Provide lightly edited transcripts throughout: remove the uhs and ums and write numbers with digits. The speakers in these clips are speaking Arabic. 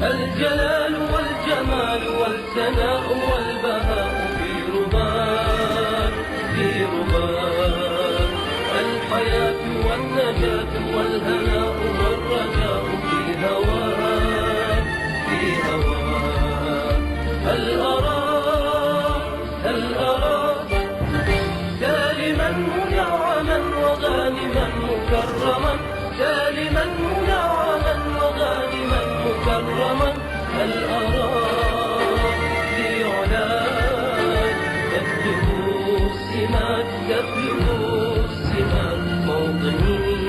الجلال والجمال والثناء والبهاء في رباك الحياة والنجاة والهناء والرجاء في هواك هل أراك سالما منعما وغانما مكرما سالما منعما وغانما مكرما هل أراك في علاك تبلغ السمات موطني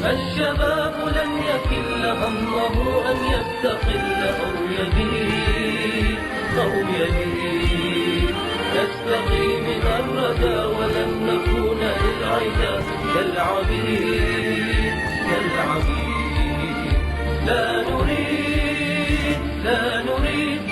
الشباب لن يكل همه أن يستقل أو يبيد نستقي من الردى ولن نكون للعدا كالعبيد لا نريد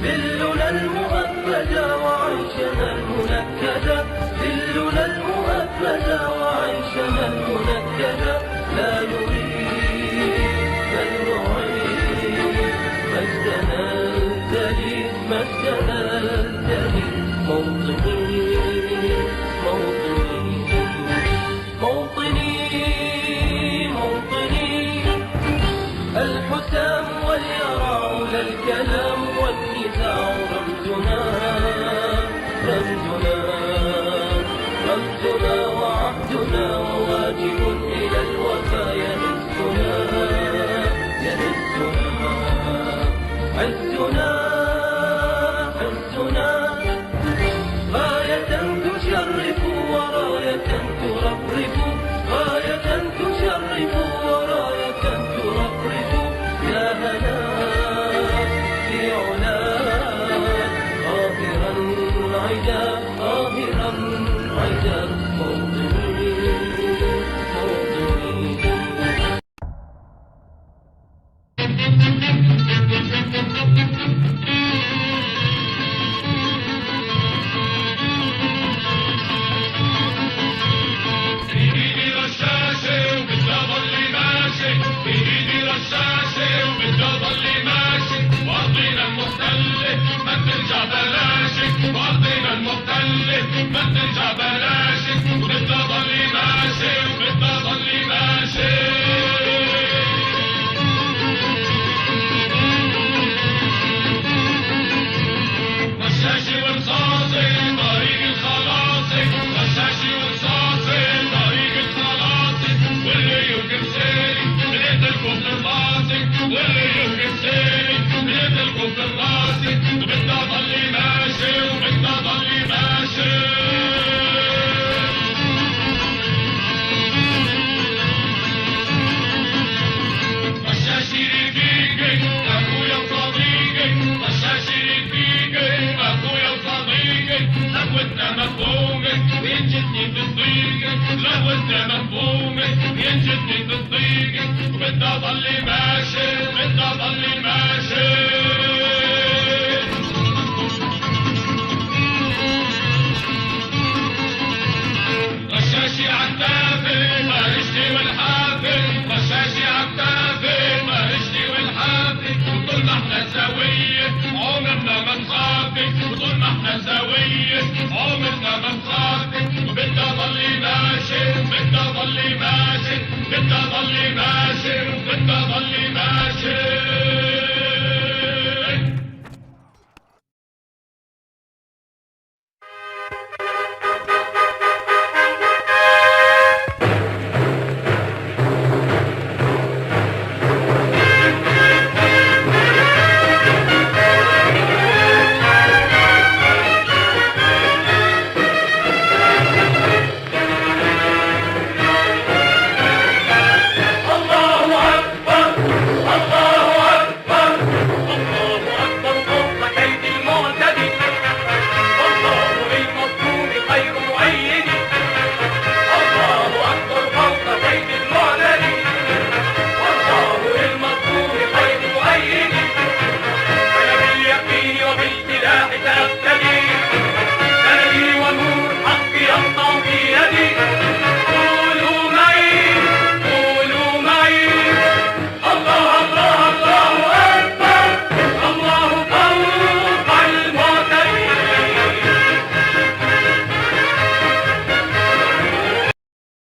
ذلنا المؤبدا وعيشنا المنكدا ذلنا المؤبدا وعيشنا المنكدا لا نريد بل نعيد مجدنا الدليل موطني الحسام واليرع للكلام والنزاع رمزنا وعهدنا وواجب إلى الوفا يهزنا عزنا غاية تشرف وراء ترجع بلاشك وارضنا المحتلة ما ترجع بلاشك وبدها ضلي ماشي وبدها ضلي ماشي رشاشي ورصاصي طريق الخلاصي رشاشي ورصاصي طريق الخلاصي واللي يوقف سيري من يد الكفر الراسي واللي يوقف سيري من يد الكفر الراسي وبدنا ضلي ماشي وبدنا ضلي ماشي رشاشي رفيقي أخويا وصديقي رشاشي رفيقي أخويا وصديقي لهوتنا مفهومة ينجدني تصديقي لهوتنا مفهومة ينجدني تصديقي وبدنا ضلي ماشي بدنا ضلي ماشي رشاشي عالتافه مهرجتي والحافه رشاشي عالتافه مهرجتي والحافه وطول ما احنا سويه عمرنا ما نخافي وطول ما احنا سويه عمرنا ما نخافي وبدنا ضلي ماشي بدنا ضلي ماشي بدنا ضلي ماشي بدنا ضلي ماشي